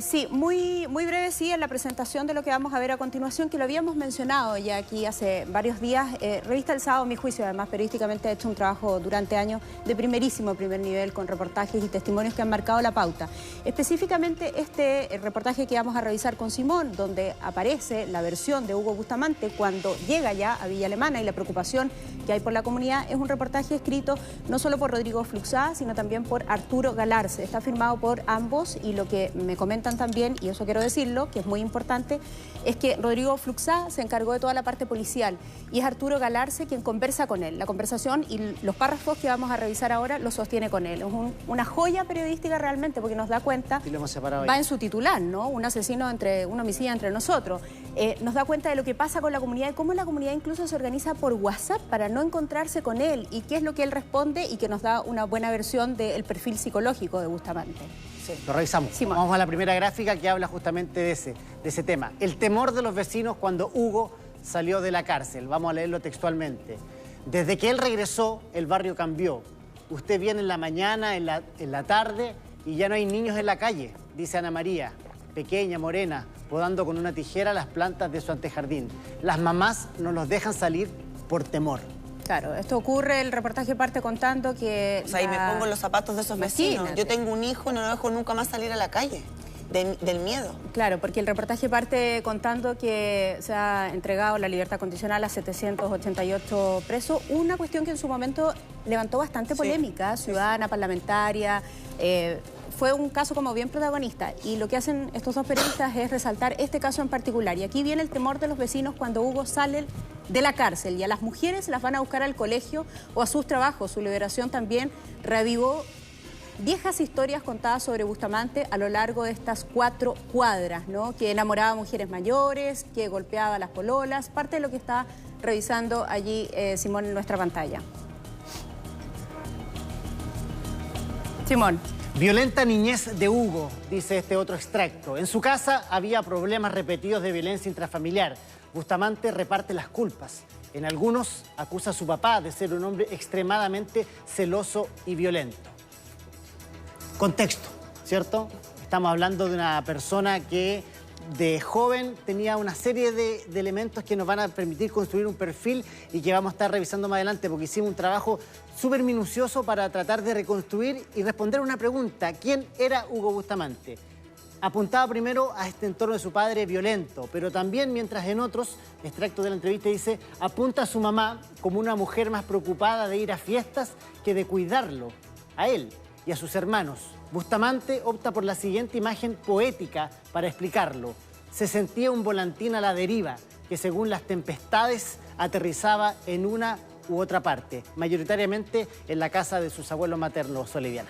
Sí, muy breve sí en la presentación de lo que vamos a ver a continuación, que lo habíamos mencionado ya aquí hace varios días. Revista El Sábado, a mi juicio, además periodísticamente ha hecho un trabajo durante años de primer nivel con reportajes y testimonios que han marcado la pauta. Específicamente el reportaje que vamos a revisar con Simón, donde aparece la versión de Hugo Bustamante cuando llega ya a Villa Alemana y la preocupación que hay por la comunidad, es un reportaje escrito no solo por Rodrigo Fluxá, sino también por Arturo Galarce. Está firmado por ambos y lo que me comentan también, y eso quiero decirlo, que es muy importante, es que Rodrigo Fluxá se encargó de toda la parte policial y es Arturo Galarce quien conversa con él. La conversación y los párrafos que vamos a revisar ahora los sostiene con él. Es una joya periodística realmente porque nos da cuenta, y lo hemos separado va ahí. en su titular, ¿no? Un homicidio entre nosotros. Nos da cuenta de lo que pasa con la comunidad y cómo la comunidad incluso se organiza por WhatsApp para no encontrarse con él y qué es lo que él responde y que nos da una buena versión del perfil psicológico de Bustamante. Sí, lo revisamos. Simón. Vamos a la primera gráfica que habla justamente de ese tema. El temor de los vecinos cuando Hugo salió de la cárcel. Vamos a leerlo textualmente. Desde que él regresó, el barrio cambió. Usted viene en la mañana, en la tarde y ya no hay niños en la calle, dice Ana María, pequeña, morena, podando con una tijera las plantas de su antejardín. Las mamás no los dejan salir por temor. Claro, esto ocurre, el reportaje parte contando que... O sea, y me pongo en los zapatos de esos vecinos. Imagínate. Yo tengo un hijo y no lo dejo nunca más salir a la calle, del miedo. Claro, porque el reportaje parte contando que se ha entregado la libertad condicional a 788 presos, una cuestión que en su momento levantó bastante polémica, ciudadana, parlamentaria, fue un caso como bien protagonista y lo que hacen estos dos periodistas es resaltar este caso en particular. Y aquí viene el temor de los vecinos cuando Hugo sale de la cárcel y a las mujeres las van a buscar al colegio o a sus trabajos. Su liberación también reavivó viejas historias contadas sobre Bustamante a lo largo de estas 4 cuadras, ¿no? Que enamoraba a mujeres mayores, que golpeaba a las pololas, parte de lo que está revisando allí Simón en nuestra pantalla. Simón. Violenta niñez de Hugo, dice este otro extracto. En su casa había problemas repetidos de violencia intrafamiliar. Bustamante reparte las culpas. En algunos acusa a su papá de ser un hombre extremadamente celoso y violento. Contexto, ¿cierto? Estamos hablando de una persona que de joven tenía una serie de elementos que nos van a permitir construir un perfil y que vamos a estar revisando más adelante porque hicimos un trabajo súper minucioso para tratar de reconstruir y responder una pregunta. ¿Quién era Hugo Bustamante? Apuntaba primero a este entorno de su padre violento, pero también mientras en otros extractos de la entrevista dice apunta a su mamá como una mujer más preocupada de ir a fiestas que de cuidarlo, a él y a sus hermanos. Bustamante opta por la siguiente imagen poética para explicarlo. Se sentía un volantín a la deriva que según las tempestades aterrizaba en una u otra parte, mayoritariamente en la casa de sus abuelos maternos, Soliviana.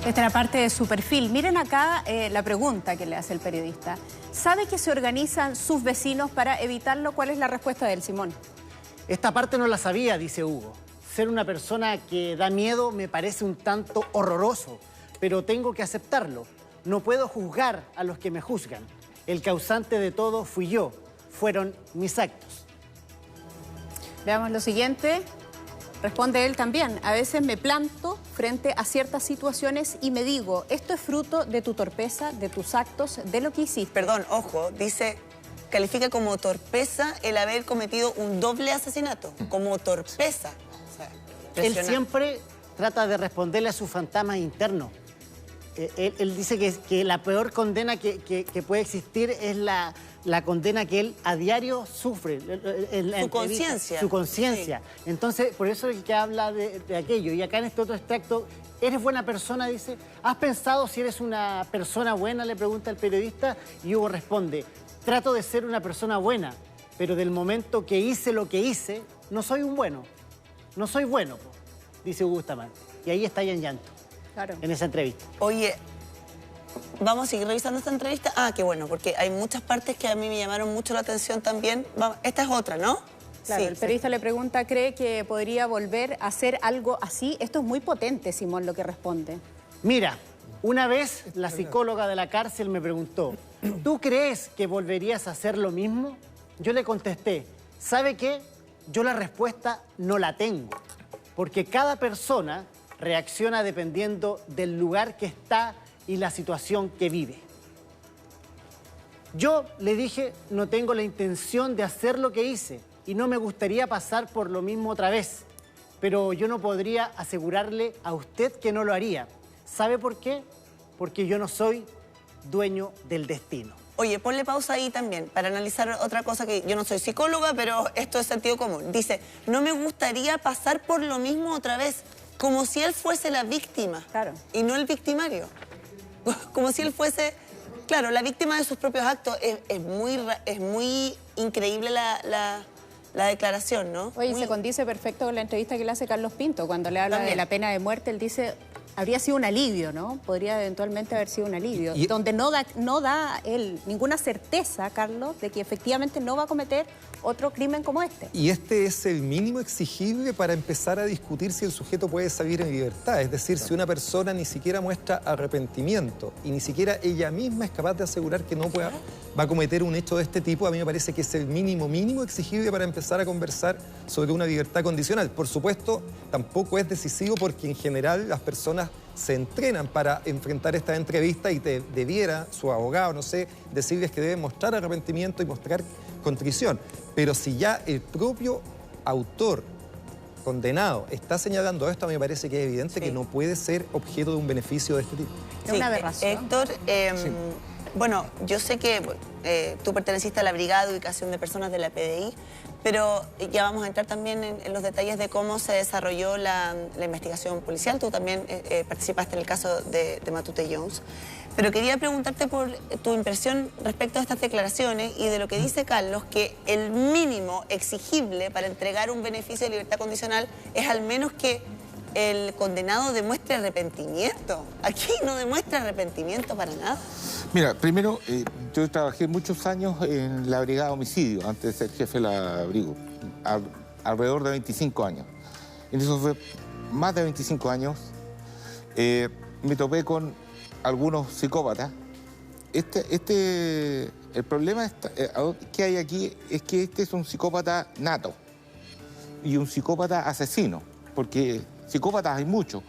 Esta era parte de su perfil. Miren acá la pregunta que le hace el periodista. ¿Sabe que se organizan sus vecinos para evitarlo? ¿Cuál es la respuesta de él, Simón? Esta parte no la sabía, dice Hugo. Ser una persona que da miedo me parece un tanto horroroso, pero tengo que aceptarlo. No puedo juzgar a los que me juzgan. El causante de todo fui yo. Fueron mis actos. Veamos lo siguiente. Responde él también. A veces me planto frente a ciertas situaciones y me digo, esto es fruto de tu torpeza, de tus actos, de lo que hiciste. Perdón, ojo, dice, califica como torpeza el haber cometido un doble asesinato, como torpeza. O sea, Él siempre trata de responderle a sus fantasmas internos. Él dice que la peor condena que puede existir es la condena que él a diario sufre. Su conciencia. Su conciencia. Sí. Entonces, por eso es que habla de aquello. Y acá en este otro extracto, ¿eres buena persona? Dice, ¿has pensado si eres una persona buena? Le pregunta el periodista. Y Hugo responde, trato de ser una persona buena, pero del momento que hice lo que hice, no soy un bueno. No soy bueno, dice Hugo Bustamante. Y ahí está ya en llanto. Claro. En esa entrevista. Oye, vamos a seguir revisando esta entrevista. Ah, qué bueno, porque hay muchas partes que a mí me llamaron mucho la atención también. Esta es otra, ¿no? Claro, sí, el periodista le pregunta, ¿cree que podría volver a hacer algo así? Esto es muy potente, Simón, lo que responde. Mira, una vez la psicóloga de la cárcel me preguntó, ¿tú crees que volverías a hacer lo mismo? Yo le contesté, ¿sabe qué? Yo la respuesta no la tengo, porque cada persona reacciona dependiendo del lugar que está y la situación que vive. Yo le dije, no tengo la intención de hacer lo que hice y no me gustaría pasar por lo mismo otra vez, pero yo no podría asegurarle a usted que no lo haría. ¿Sabe por qué? Porque yo no soy dueño del destino. Oye, ponle pausa ahí también para analizar otra cosa, que yo no soy psicóloga, pero esto es sentido común. Dice, no me gustaría pasar por lo mismo otra vez, como si él fuese la víctima, claro, y no el victimario. Como si él fuese, claro, la víctima de sus propios actos. Es muy increíble la declaración, ¿no? Oye, muy... se condice perfecto con la entrevista que le hace Carlos Pinto. Cuando le habla de la pena de muerte, él dice, habría sido un alivio, ¿no? Podría eventualmente haber sido un alivio. Donde no da él ninguna certeza, Carlos, de que efectivamente no va a cometer otro crimen como este. Y este es el mínimo exigible para empezar a discutir si el sujeto puede salir en libertad. Es decir, si una persona ni siquiera muestra arrepentimiento y ni siquiera ella misma es capaz de asegurar que no va a cometer un hecho de este tipo, a mí me parece que es el mínimo exigible para empezar a conversar sobre una libertad condicional. Por supuesto, tampoco es decisivo porque en general las personas se entrenan para enfrentar esta entrevista y debiera su abogado, no sé, decirles que deben mostrar arrepentimiento y mostrar contrición. Pero si ya el propio autor condenado está señalando esto, a mí me parece que es evidente que no puede ser objeto de un beneficio de este tipo. Es una aberración. Héctor, bueno, yo sé que tú perteneciste a la Brigada de Ubicación de Personas de la PDI, pero ya vamos a entrar también en los detalles de cómo se desarrolló la investigación policial. Tú también participaste en el caso de Matute Jones. Pero quería preguntarte por tu impresión respecto a estas declaraciones y de lo que dice Carlos, que el mínimo exigible para entregar un beneficio de libertad condicional es al menos que el condenado demuestre arrepentimiento. Aquí no demuestra arrepentimiento para nada. Mira, primero, yo trabajé muchos años en la Brigada de Homicidio, antes de ser jefe de la abrigo, alrededor de 25 años. En eso fue más de 25 años. Me topé con algunos psicópatas. El problema que hay aquí es que este es un psicópata nato y un psicópata asesino, porque psicópatas hay muchos,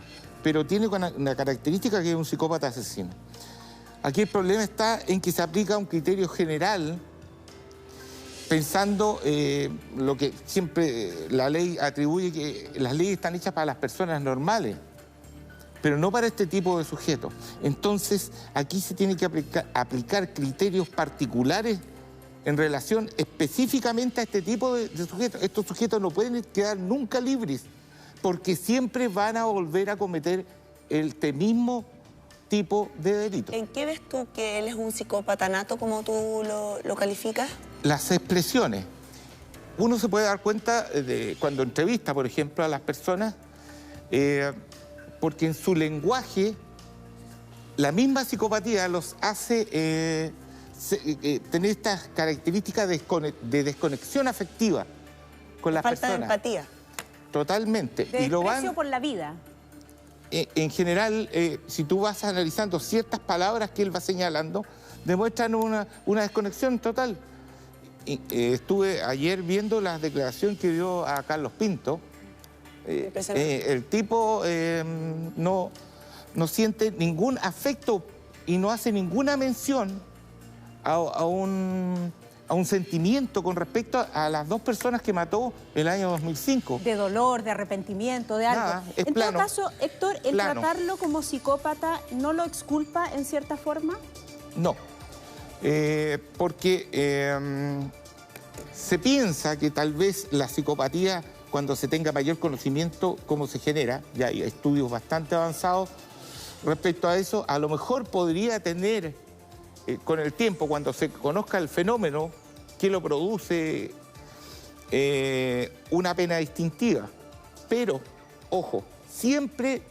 pero tiene una característica que es un psicópata asesino. Aquí el problema está en que se aplica un criterio general pensando lo que siempre la ley atribuye, que las leyes están hechas para las personas normales, pero no para este tipo de sujetos. Entonces, aquí se tiene que aplicar criterios particulares en relación específicamente a este tipo de sujetos. Estos sujetos no pueden quedar nunca libres, porque siempre van a volver a cometer este mismo tipo de delito. ¿En qué ves tú que él es un psicópata nato, como tú lo calificas? Las expresiones. Uno se puede dar cuenta cuando entrevista, por ejemplo, a las personas, porque en su lenguaje la misma psicopatía los hace tener estas características de desconexión afectiva con las personas. Falta de empatía. Totalmente. De desprecio por la vida. En general, si tú vas analizando ciertas palabras que él va señalando, demuestran una desconexión total. Estuve ayer viendo la declaración que dio a Carlos Pinto. El tipo no siente ningún afecto y no hace ninguna mención a un sentimiento con respecto a las dos personas que mató el año 2005. De dolor, de arrepentimiento, de algo. Nada, es en plano, todo caso, Héctor, ¿el plano. tratarlo como psicópata no lo exculpa en cierta forma? No, porque se piensa que tal vez la psicopatía, cuando se tenga mayor conocimiento cómo se genera, ya hay estudios bastante avanzados respecto a eso, a lo mejor podría tener, con el tiempo, cuando se conozca el fenómeno que lo produce, una pena distintiva. Pero, ojo, siempre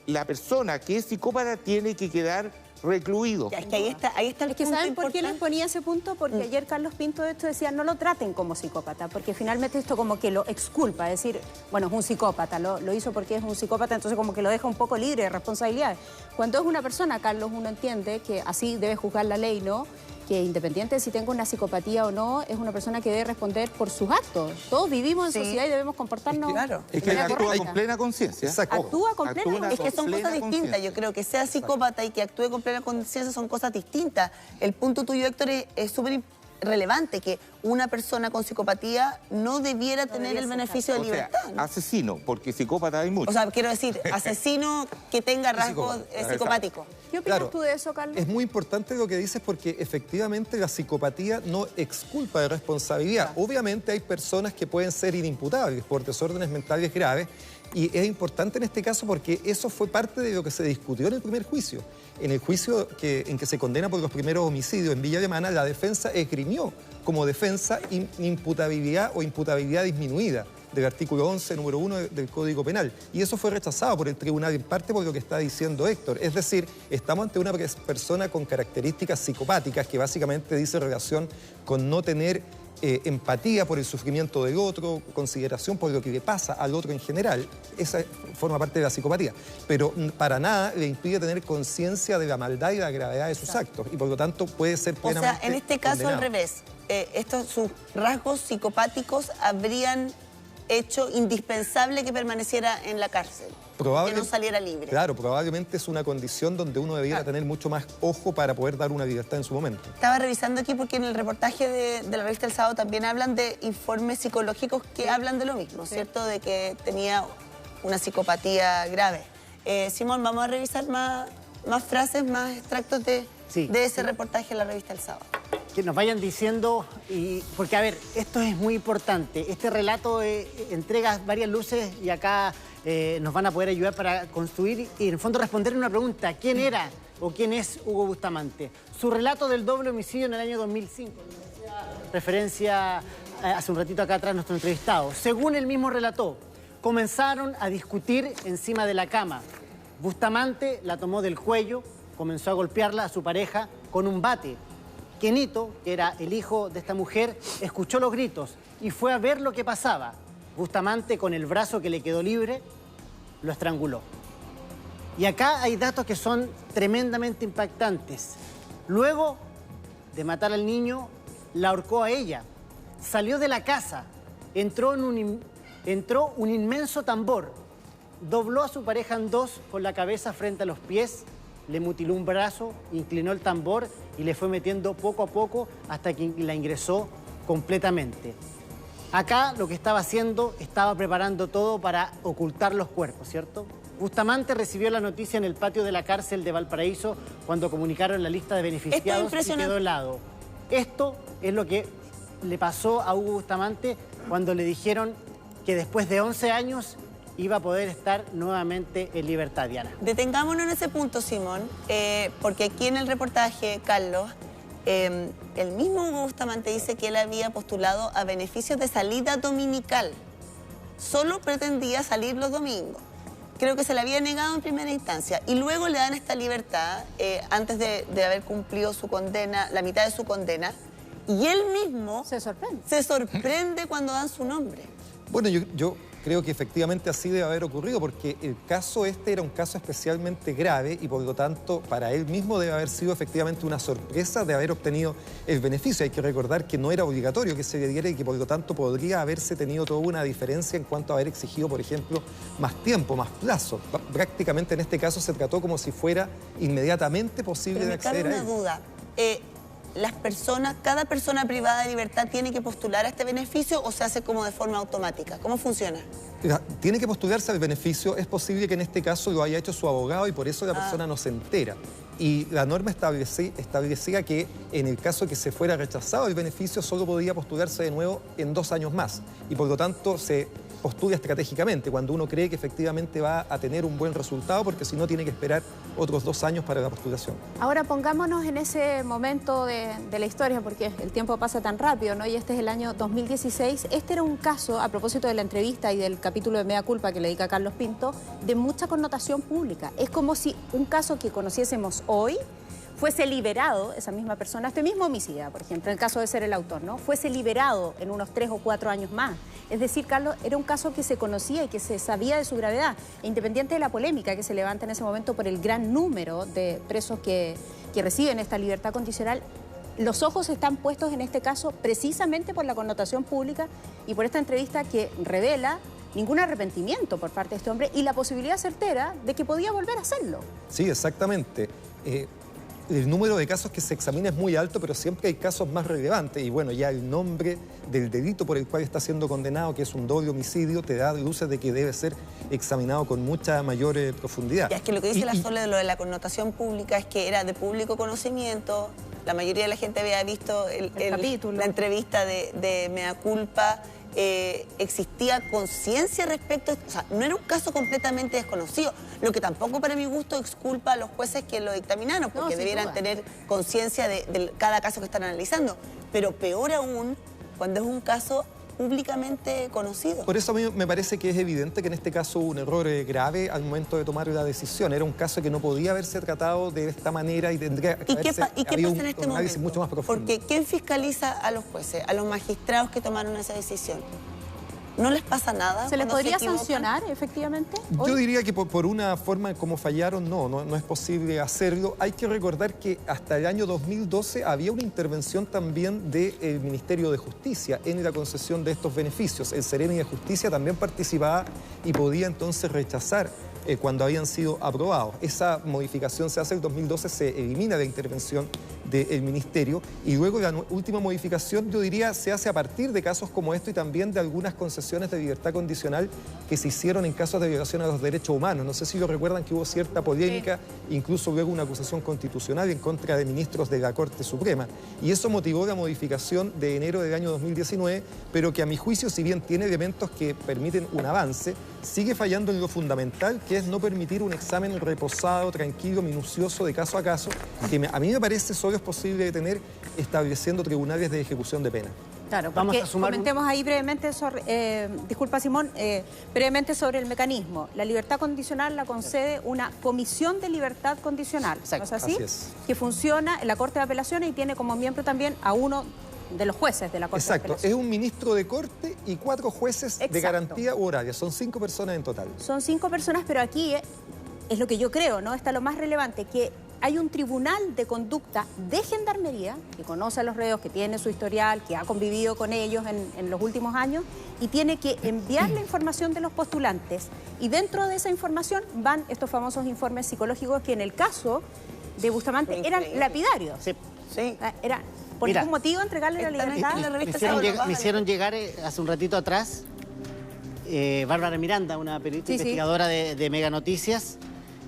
la persona que es psicópata tiene que quedar recluido. Ya, es que ahí está el Es que punto ¿saben por qué les importante? ponía ese punto? Porque ayer Carlos Pinto de esto decía, no lo traten como psicópata, porque finalmente esto como que lo exculpa, es decir, bueno, es un psicópata, lo hizo porque es un psicópata, entonces como que lo deja un poco libre de responsabilidades. Cuando es una persona, Carlos, uno entiende que así debe juzgar la ley, ¿no? que independiente de si tenga una psicopatía o no, es una persona que debe responder por sus actos. Todos vivimos en sociedad y debemos comportarnos Es que él actúa con plena conciencia. Actúa con plena conciencia. Es que son cosas distintas. Yo creo que sea psicópata y que actúe con plena conciencia son cosas distintas. El punto tuyo, Héctor, es súper relevante, que una persona con psicopatía no debiera tener el beneficio de libertad. O sea, asesino, porque psicópata hay muchos. O sea, quiero decir, asesino que tenga rasgos psicopáticos. ¿Qué opinas tú de eso, Carlos? Es muy importante lo que dices porque efectivamente la psicopatía no exculpa de responsabilidad. Obviamente hay personas que pueden ser inimputables por desórdenes mentales graves y es importante en este caso porque eso fue parte de lo que se discutió en el primer juicio. En el juicio en que se condena por los primeros homicidios en Villa Alemana, la defensa esgrimió como defensa imputabilidad o imputabilidad disminuida del artículo 11, número 1 del Código Penal. Y eso fue rechazado por el tribunal, en parte por lo que está diciendo Héctor. Es decir, estamos ante una persona con características psicopáticas que básicamente dice relación con no tener empatía por el sufrimiento del otro, consideración por lo que le pasa al otro en general. Esa forma parte de la psicopatía. Pero para nada le impide tener conciencia de la maldad y la gravedad de sus actos. Y por lo tanto puede ser plenamente O sea, en este caso condenado. al revés. Sus rasgos psicopáticos habrían hecho indispensable que permaneciera en la cárcel, que no saliera libre. Claro, probablemente es una condición donde uno debiera tener mucho más ojo para poder dar una libertad en su momento. Estaba revisando aquí porque en el reportaje de la revista El Sábado también hablan de informes psicológicos que hablan de lo mismo, ¿cierto? De que tenía una psicopatía grave. Simón, vamos a revisar más frases, más extractos de ese reportaje en la revista El Sábado. Que nos vayan diciendo, porque a ver, esto es muy importante. Este relato entrega varias luces y acá nos van a poder ayudar para construir y en el fondo responder una pregunta. ¿Quién era o quién es Hugo Bustamante? Su relato del doble homicidio en el año 2005, referencia hace un ratito acá atrás nuestro entrevistado. Según él mismo relató, comenzaron a discutir encima de la cama. Bustamante la tomó del cuello, comenzó a golpearla a su pareja con un bate. Kenito, que era el hijo de esta mujer, escuchó los gritos y fue a ver lo que pasaba. Bustamante, con el brazo que le quedó libre, lo estranguló. Y acá hay datos que son tremendamente impactantes. Luego de matar al niño, la ahorcó a ella. Salió de la casa, entró un inmenso tambor, dobló a su pareja en dos con la cabeza frente a los pies, le mutiló un brazo, inclinó el tambor y le fue metiendo poco a poco hasta que la ingresó completamente. Acá lo que estaba haciendo, estaba preparando todo para ocultar los cuerpos, ¿cierto? Bustamante recibió la noticia en el patio de la cárcel de Valparaíso cuando comunicaron la lista de beneficiados y quedó helado. Esto es lo que le pasó a Hugo Bustamante cuando le dijeron que después de 11 años iba a poder estar nuevamente en libertad, Diana. Detengámonos en ese punto, Simón, porque aquí en el reportaje, Carlos, el mismo Hugo Bustamante dice que él había postulado a beneficios de salida dominical. Solo pretendía salir los domingos. Creo que se le había negado en primera instancia. Y luego le dan esta libertad antes de haber cumplido su condena, la mitad de su condena. Y él mismo se sorprende cuando dan su nombre. Bueno, yo creo que efectivamente así debe haber ocurrido porque el caso era un caso especialmente grave y por lo tanto para él mismo debe haber sido efectivamente una sorpresa de haber obtenido el beneficio. Hay que recordar que no era obligatorio que se le diera y que por lo tanto podría haberse tenido toda una diferencia en cuanto a haber exigido, por ejemplo, más tiempo, más plazo. Prácticamente en este caso se trató como si fuera inmediatamente posible de acceder a él. Pero me cabe una duda. ¿Cada persona privada de libertad tiene que postular a este beneficio o se hace como de forma automática? ¿Cómo funciona? Tiene que postularse al beneficio. Es posible que en este caso lo haya hecho su abogado y por eso la persona no se entera. Y la norma establecía que en el caso que se fuera rechazado el beneficio solo podía postularse de nuevo en 2 años más. Y por lo tanto se postula estratégicamente cuando uno cree que efectivamente va a tener un buen resultado, porque si no tiene que esperar otros 2 años para la postulación. Ahora pongámonos en ese momento de la historia, porque el tiempo pasa tan rápido, ¿no? Y este es el año 2016. Este era un caso, a propósito de la entrevista y del capítulo de Mea Culpa que le dedica a Carlos Pinto, de mucha connotación pública. Es como si un caso que conociésemos hoy fuese liberado, esa misma persona, este mismo homicida, por ejemplo, en el caso de ser el autor, ¿no? Fuese liberado en unos 3 o 4 años más. Es decir, Carlos, era un caso que se conocía y que se sabía de su gravedad, e independiente de la polémica que se levanta en ese momento por el gran número de presos que reciben esta libertad condicional, los ojos están puestos en este caso precisamente por la connotación pública y por esta entrevista que revela ningún arrepentimiento por parte de este hombre y la posibilidad certera de que podía volver a hacerlo. Sí, exactamente. El número de casos que se examina es muy alto, pero siempre hay casos más relevantes. Y bueno, ya el nombre del delito por el cual está siendo condenado, que es un doble homicidio, te da luces de que debe ser examinado con mucha mayor profundidad. Y es que lo que dice la Sole de lo de la connotación pública es que era de público conocimiento. La mayoría de la gente había visto la entrevista de Mea Culpa. Existía conciencia respecto, o sea, no era un caso completamente desconocido, lo que tampoco para mi gusto exculpa a los jueces que lo dictaminaron, porque debieran tener conciencia de cada caso que están analizando, pero peor aún cuando es un caso públicamente conocido. Por eso a mí me parece que es evidente que en este caso hubo un error grave al momento de tomar la decisión. Era un caso que no podía haberse tratado de esta manera y tendría que haberse habido un análisis mucho más profundo. Porque ¿quién fiscaliza a los jueces, a los magistrados que tomaron esa decisión? ¿No les pasa nada? ¿Se les podría sancionar, efectivamente? Yo diría que por una forma como fallaron, no es posible hacerlo. Hay que recordar que hasta el año 2012 había una intervención también del Ministerio de Justicia en la concesión de estos beneficios. El Ceremi de Justicia también participaba y podía entonces rechazar cuando habían sido aprobados. Esa modificación se hace en el 2012, se elimina la intervención del Ministerio y luego la última modificación, yo diría, se hace a partir de casos como esto y también de algunas concesiones de libertad condicional que se hicieron en casos de violación a los derechos humanos. No sé si lo recuerdan que hubo cierta polémica, incluso luego una acusación constitucional en contra de ministros de la Corte Suprema. Y eso motivó la modificación de enero del año 2019, pero que a mi juicio, si bien tiene elementos que permiten un avance, sigue fallando en lo fundamental, que es no permitir un examen reposado, tranquilo, minucioso, de caso a caso, que a mí me parece solo es posible de tener estableciendo tribunales de ejecución de pena. Claro, vamos a sumar comentemos ahí brevemente sobre, disculpa Simón, brevemente sobre el mecanismo. La libertad condicional la concede una comisión de libertad condicional, ¿no es así? Así es. Que funciona en la Corte de Apelaciones y tiene como miembro también a uno de los jueces de la Corte de Apelaciones. Es un ministro de Corte y 4 jueces de garantía u horaria. Son 5 personas en total. Son 5 personas, pero aquí es lo que yo creo, ¿no? Está lo más relevante, que hay un tribunal de conducta de Gendarmería que conoce a los reos, que tiene su historial, que ha convivido con ellos en los últimos años y tiene que enviar la información de los postulantes. Y dentro de esa información van estos famosos informes psicológicos que en el caso de Bustamante eran lapidarios. Sí. Era por ningún motivo entregarle la libertad. Me hicieron llegar hace un ratito atrás Bárbara Miranda, una periodista investigadora de Mega Noticias,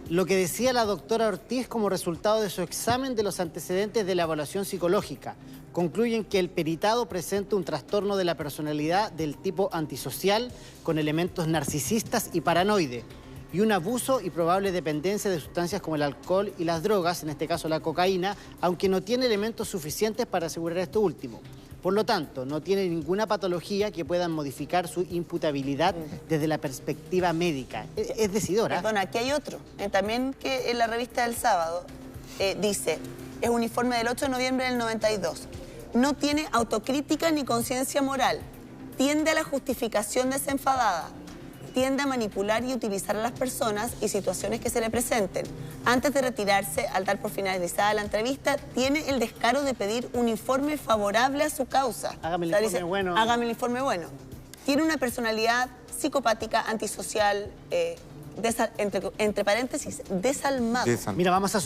lo que decía la doctora Ortiz como resultado de su examen de los antecedentes de la evaluación psicológica. Concluyen que el peritado presenta un trastorno de la personalidad del tipo antisocial con elementos narcisistas y paranoide y un abuso y probable dependencia de sustancias como el alcohol y las drogas, en este caso la cocaína, aunque no tiene elementos suficientes para asegurar esto último. Por lo tanto, no tiene ninguna patología que pueda modificar su imputabilidad desde la perspectiva médica. Es decidora. Perdona, aquí hay otro. También que en la revista del sábado dice, es un informe del 8 de noviembre del 92. No tiene autocrítica ni conciencia moral. Tiende a la justificación desenfadada. Tiende a manipular y utilizar a las personas y situaciones que se le presenten. Antes de retirarse, al dar por finalizada la entrevista, tiene el descaro de pedir un informe favorable a su causa. Hágame el informe bueno. Hágame el informe bueno. Tiene una personalidad psicopática, antisocial, entre paréntesis, desalmada. Mira, vamos a